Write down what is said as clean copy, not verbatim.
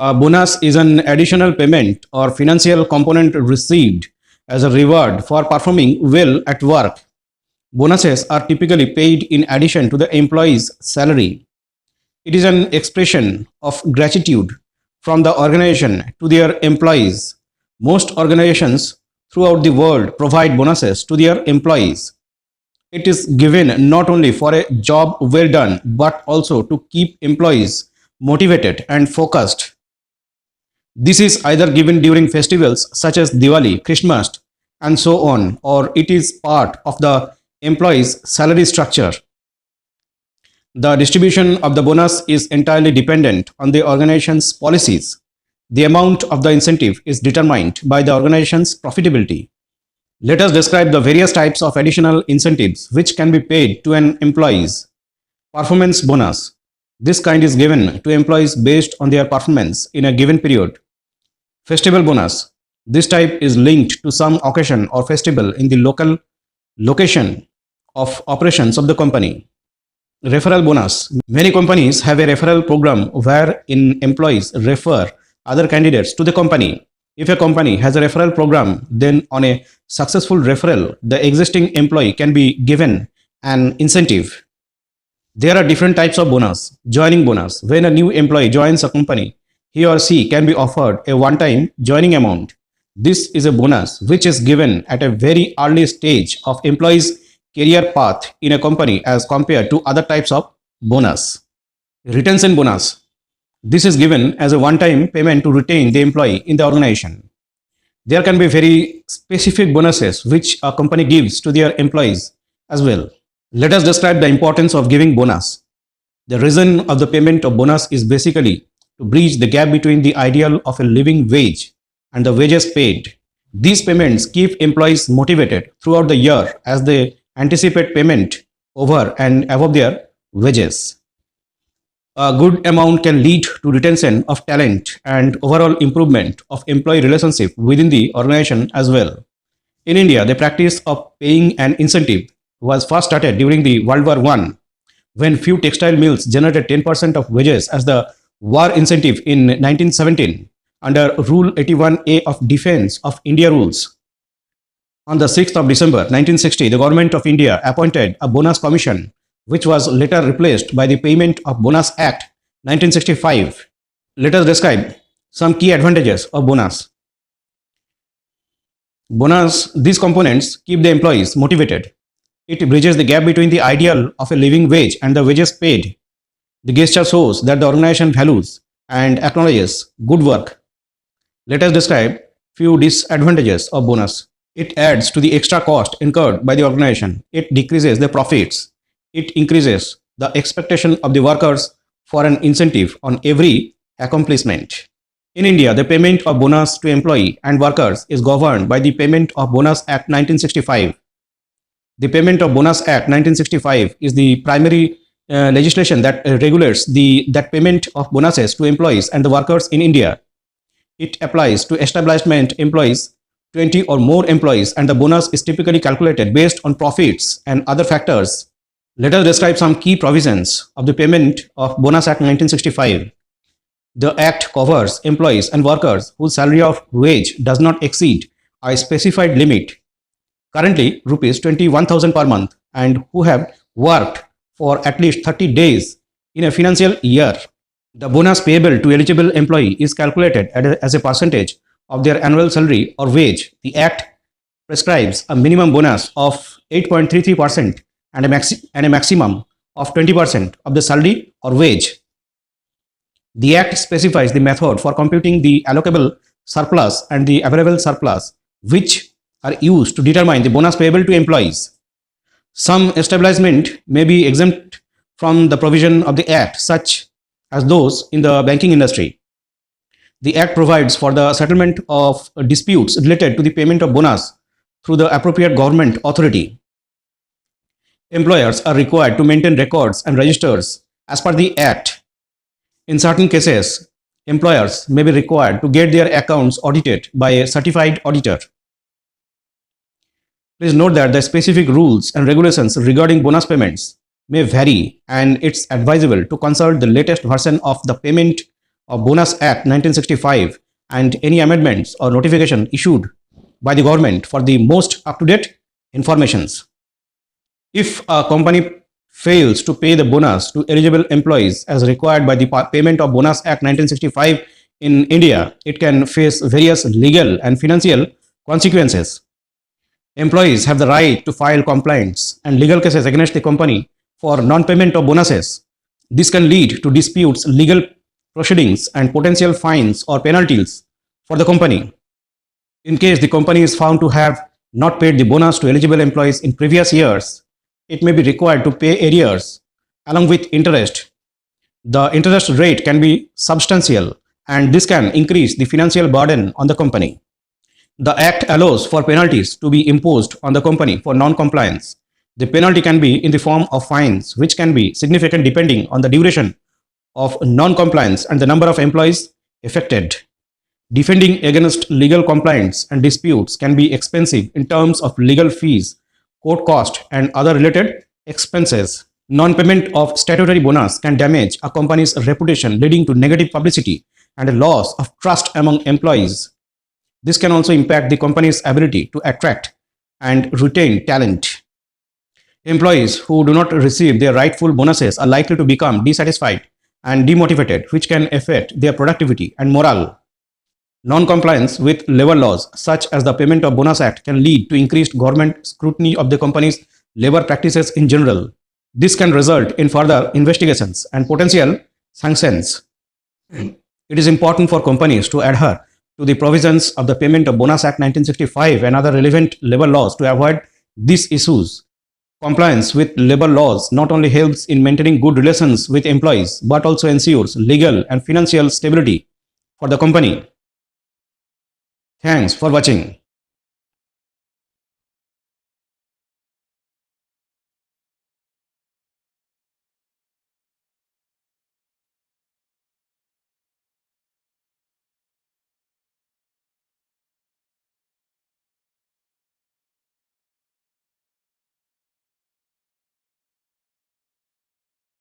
A bonus is an additional payment or financial component received as a reward for performing well at work. Bonuses are typically paid in addition to the employee's salary. It is an expression of gratitude from the organization to their employees. Most organizations throughout the world provide bonuses to their employees. It is given not only for a job well done, but also to keep employees motivated and focused. This is either given during festivals such as Diwali, Christmas, and so on, or it is part of the employee's salary structure. The distribution of the bonus is entirely dependent on the organization's policies. The amount of the incentive is determined by the organization's profitability. Let us describe the various types of additional incentives which can be paid to an employee's. Performance bonus. This kind is given to employees based on their performance in a given period. Festival bonus. This type is linked to some occasion or festival in the local location of operations of the company. Referral bonus. Many companies have a referral program wherein employees refer other candidates to the company. If a company has a referral program, then on a successful referral, the existing employee can be given an incentive. There are different types of bonus. Joining bonus. When a new employee joins a company, he or she can be offered a one-time joining amount. This is a bonus which is given at a very early stage of employee's career path in a company as compared to other types of bonus. Retention bonus. This is given as a one-time payment to retain the employee in the organization. There can be very specific bonuses which a company gives to their employees as well. Let us describe the importance of giving bonus. The reason of the payment of bonus is basically to bridge the gap between the ideal of a living wage and the wages paid. These payments keep employees motivated throughout the year as they anticipate payment over and above their wages. A good amount can lead to retention of talent and overall improvement of employee relationship within the organization as well. In India, the practice of paying an incentive was first started during the World War I, when few textile mills generated 10% of wages as the war incentive in 1917 under Rule 81A of Defense of India rules. On the 6th of December 1960, the Government of India appointed a bonus commission, which was later replaced by the Payment of Bonus Act 1965. Let us describe some key advantages of bonus. These components keep the employees motivated. It bridges the gap between the ideal of a living wage and the wages paid. The gesture shows that the organization values and acknowledges good work. Let us describe few disadvantages of bonus. It adds to the extra cost incurred by the organization. It decreases the profits. It increases the expectation of the workers for an incentive on every accomplishment. In India, the payment of bonus to employee and workers is governed by the Payment of Bonus Act 1965. The Payment of Bonus Act 1965 is the primary legislation that regulates that payment of bonuses to employees and the workers in India. It applies to establishment employees, 20 or more employees, and the bonus is typically calculated based on profits and other factors. Let us describe some key provisions of the Payment of Bonus Act 1965. The Act covers employees and workers whose salary of wage does not exceed a specified limit, currently Rs 21,000 per month, and who have worked for at least 30 days in a financial year. The bonus payable to eligible employee is calculated as a percentage of their annual salary or wage. The Act prescribes a minimum bonus of 8.33% and a maximum of 20% of the salary or wage. The Act specifies the method for computing the allocable surplus and the available surplus, which are used to determine the bonus payable to employees. Some establishments may be exempt from the provision of the Act, such as those in the banking industry. The Act provides for the settlement of disputes related to the payment of bonus through the appropriate government authority. Employers are required to maintain records and registers as per the Act. In certain cases, employers may be required to get their accounts audited by a certified auditor. Please note that the specific rules and regulations regarding bonus payments may vary, and it's advisable to consult the latest version of the Payment of Bonus Act 1965 and any amendments or notification issued by the government for the most up-to-date informations. If a company fails to pay the bonus to eligible employees as required by the Payment of Bonus Act 1965 in India, it can face various legal and financial consequences. Employees have the right to file complaints and legal cases against the company for non-payment of bonuses. This can lead to disputes, legal proceedings, and potential fines or penalties for the company. In case the company is found to have not paid the bonus to eligible employees in previous years, it may be required to pay arrears along with interest. The interest rate can be substantial, and this can increase the financial burden on the company. The Act allows for penalties to be imposed on the company for non-compliance. The penalty can be in the form of fines, which can be significant depending on the duration of non-compliance and the number of employees affected. Defending against legal complaints and disputes can be expensive in terms of legal fees, court cost, and other related expenses. Non-payment of statutory bonus can damage a company's reputation, leading to negative publicity and a loss of trust among employees. This can also impact the company's ability to attract and retain talent. Employees who do not receive their rightful bonuses are likely to become dissatisfied and demotivated, which can affect their productivity and morale. Non-compliance with labor laws, such as the Payment of Bonus Act, can lead to increased government scrutiny of the company's labor practices in general. This can result in further investigations and potential sanctions. It is important for companies to adhere to the provisions of the Payment of Bonus Act 1965 and other relevant labor laws to avoid these issues. Compliance with labor laws not only helps in maintaining good relations with employees, but also ensures legal and financial stability for the company. Thanks for watching.